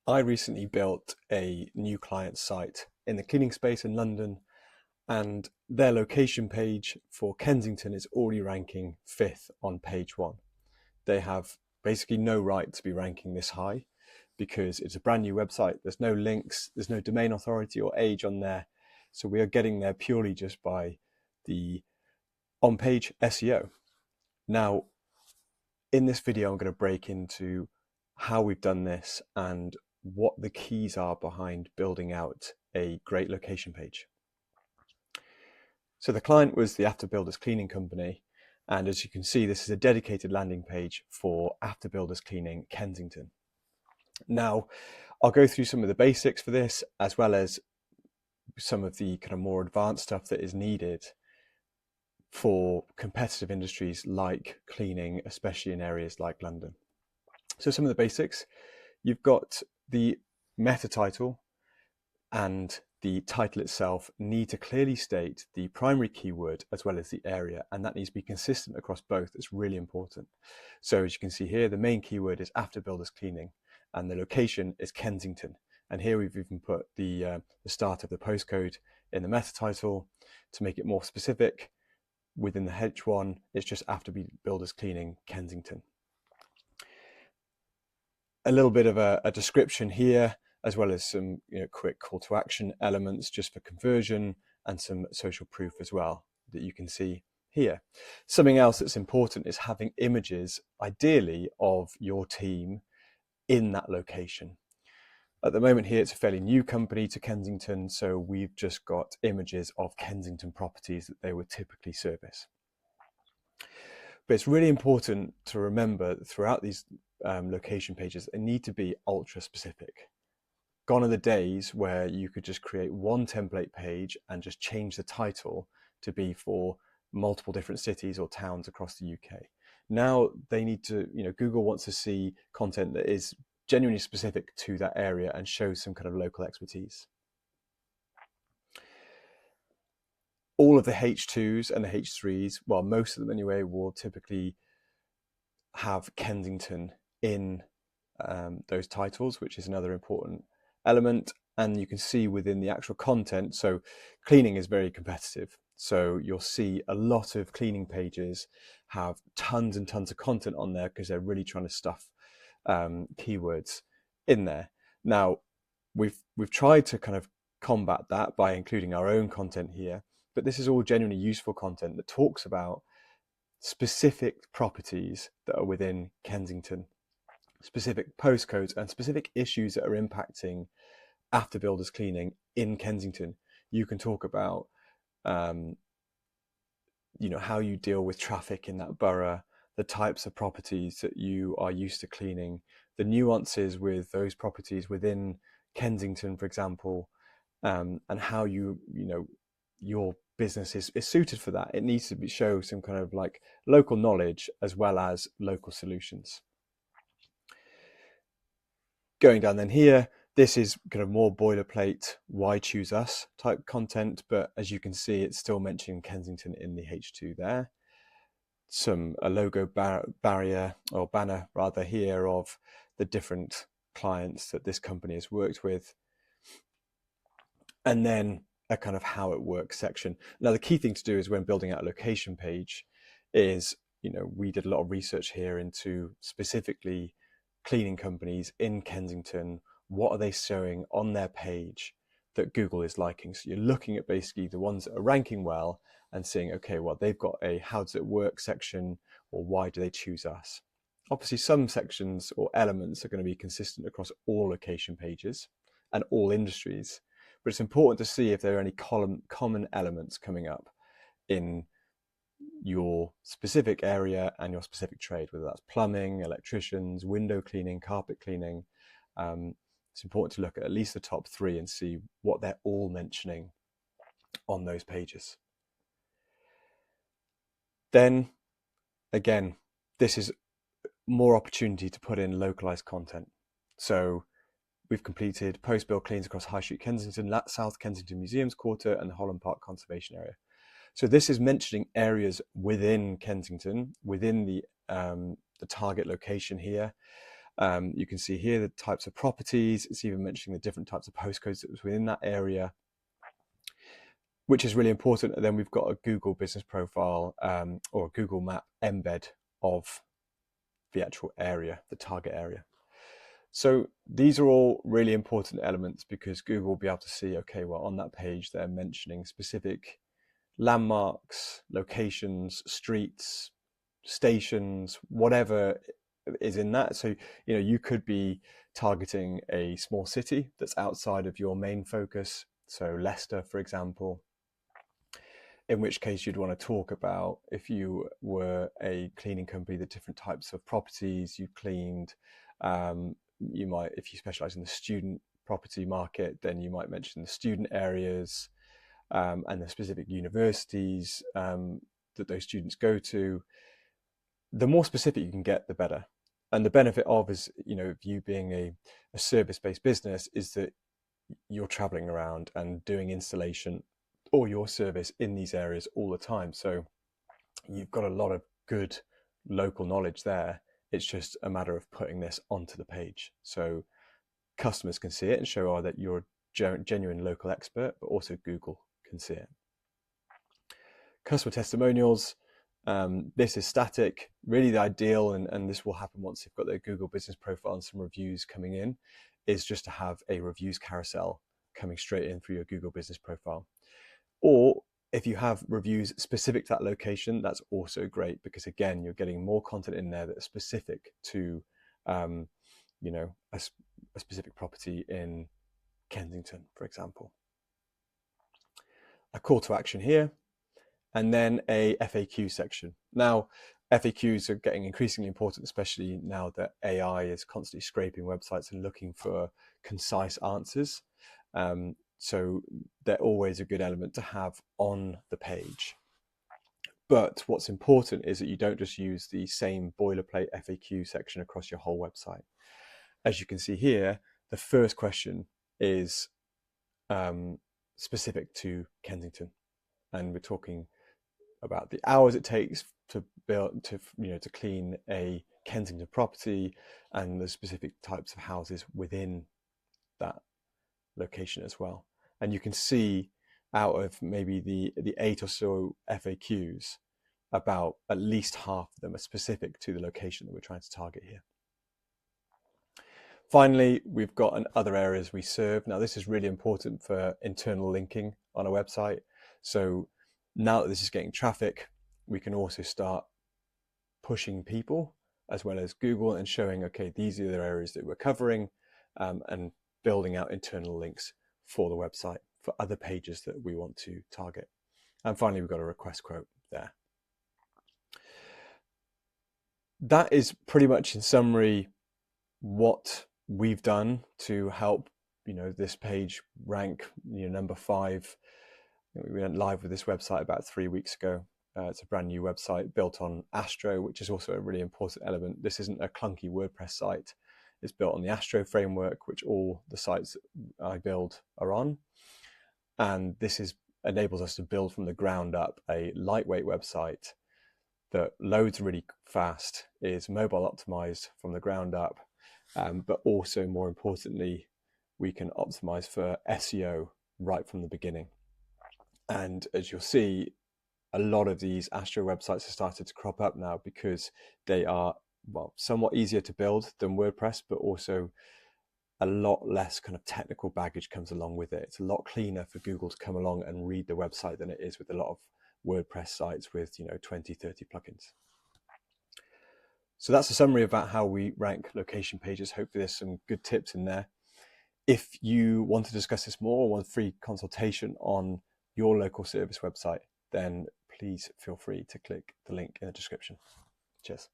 I recently built a new client site in the cleaning space in London, and their location page for Kensington is already ranking 5th on page 1. They have basically no right to be ranking this high because it's a brand new website. There's no links, there's no domain authority or age on there. So we are getting there purely just by the on-page SEO. Now, in this video, I'm going to break into how we've done this and what the keys are behind building out a great location page. So the client was the After Builders Cleaning Company. And as you can see, this is a dedicated landing page for After Builders Cleaning Kensington. Now, I'll go through some of the basics for this, as well as some of the kind of more advanced stuff that is needed for competitive industries like cleaning, especially in areas like London. So some of the basics, you've got the meta title and the title itself need to clearly state the primary keyword as well as the area, and that needs to be consistent across both. It's really important. So as you can see here, the main keyword is After Builders Cleaning and the location is Kensington. And here we've even put the start of the postcode in the meta title to make it more specific. Within the H1, it's just After Builders Cleaning Kensington. A little bit of a description here, as well as some quick call to action elements just for conversion and some social proof as well that you can see here. Something else that's important is having images, ideally, of your team in that location. At the moment here, it's a fairly new company to Kensington, so we've just got images of Kensington properties that they would typically service. But it's really important to remember that throughout these location pages, they need to be ultra specific. Gone are the days where you could just create one template page and just change the title to be for multiple different cities or towns across the UK. Now they need to, Google wants to see content that is genuinely specific to that area and shows some kind of local expertise. All of the H2s and the H3s, well, most of them anyway, will typically have Kensington in those titles, which is another important element. And you can see within the actual content, so cleaning is very competitive. So you'll see a lot of cleaning pages have tons and tons of content on there because they're really trying to stuff keywords in there. Now, we've tried to kind of combat that by including our own content here, but this is all genuinely useful content that talks about specific properties that are within Kensington, specific postcodes and specific issues that are impacting After Builders Cleaning in Kensington. You can talk about how you deal with traffic in that borough, the types of properties that you are used to cleaning, the nuances with those properties within Kensington, for example, and how your business is suited for that. It needs to show some kind of like local knowledge as well as local solutions. Going down then here, this is kind of more boilerplate, why choose us type content, but as you can see, it's still mentioning Kensington in the H2 there. A logo barrier or banner rather here of the different clients that this company has worked with. And then a kind of how it works section. Now, the key thing to do is when building out a location page is, we did a lot of research here into specifically cleaning companies in Kensington. What are they showing on their page that Google is liking? So you're looking at basically the ones that are ranking well and saying, okay, well, they've got a how does it work section, or why do they choose us? Obviously, some sections or elements are going to be consistent across all location pages and all industries, but it's important to see if there are any common elements coming up in your specific area and your specific trade, whether that's plumbing, electricians, window cleaning, carpet cleaning. It's important to look at least the top 3 and see what they're all mentioning on those pages. Then again, this is more opportunity to put in localized content. So we've completed post-build cleans across High Street Kensington, South Kensington Museums Quarter and the Holland Park Conservation Area. So this is mentioning areas within Kensington, within the target location here. You can see here the types of properties. It's even mentioning the different types of postcodes that was within that area, which is really important. And then we've got a Google business profile or a Google map embed of the actual area, the target area. So these are all really important elements because Google will be able to see, okay, well, on that page, they're mentioning specific landmarks, locations, streets, stations, whatever is in that. So, you could be targeting a small city that's outside of your main focus. So Leicester, for example, in which case you'd want to talk about, if you were a cleaning company, the different types of properties you cleaned. You might, if you specialize in the student property market, then you might mention the student areas and the specific universities that those students go to. The more specific you can get, the better. And the benefit of is, you being a service-based business, is that you're traveling around and doing installation or your service in these areas all the time. So you've got a lot of good local knowledge there. It's just a matter of putting this onto the page so customers can see it and show that you're a genuine local expert, but also Google can see it. Customer testimonials. This is static. Really the ideal, and this will happen once you've got their Google business profile and some reviews coming in, is just to have a reviews carousel coming straight in through your Google business profile. Or if you have reviews specific to that location, that's also great, because again, you're getting more content in there that's specific to, a specific property in Kensington, for example. A call to action here, and then a FAQ section. Now, FAQs are getting increasingly important, especially now that AI is constantly scraping websites and looking for concise answers. So they're always a good element to have on the page. But what's important is that you don't just use the same boilerplate FAQ section across your whole website. As you can see here, the first question is specific to Kensington, and we're talking about the hours it takes to build, to clean a Kensington property, and the specific types of houses within that location as well. And you can see out of maybe the 8 or so FAQs, about at least half of them are specific to the location that we're trying to target here. Finally, we've got other areas we serve. Now, this is really important for internal linking on a website. So now that this is getting traffic, we can also start pushing people as well as Google and showing, okay, these are the areas that we're covering, and building out internal links for the website for other pages that we want to target. And finally, we've got a request quote there. That is pretty much in summary what we've done to help, this page rank, number 5. We went live with this website about 3 weeks ago. It's a brand new website built on Astro, which is also a really important element. This isn't a clunky WordPress site. It's built on the Astro framework, which all the sites I build are on. And this enables us to build from the ground up a lightweight website that loads really fast, is mobile optimized from the ground up, but also more importantly, we can optimize for SEO right from the beginning. And as you'll see, a lot of these Astro websites have started to crop up now because they are, somewhat easier to build than WordPress, but also a lot less kind of technical baggage comes along with it. It's a lot cleaner for Google to come along and read the website than it is with a lot of WordPress sites with 20, 30 plugins. So that's a summary about how we rank location pages. Hopefully there's some good tips in there. If you want to discuss this more or want a free consultation on your local service website, then please feel free to click the link in the description. Cheers.